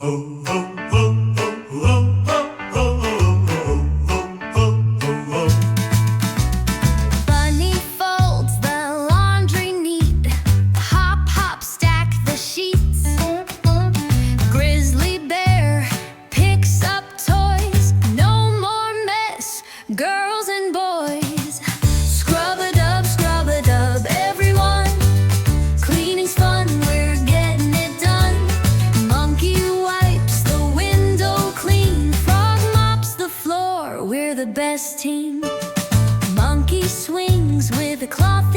Bunny folds the laundry neat. Hop, hop, stack the sheets. Grizzly bear picks up toys. No more mess, girls and boys. Scrub a dub, everyone. Cleaning's fun, we're getting it done. Monkey wipes the window clean. Frog mops the floor, we're the best team. Monkey swings with a cloth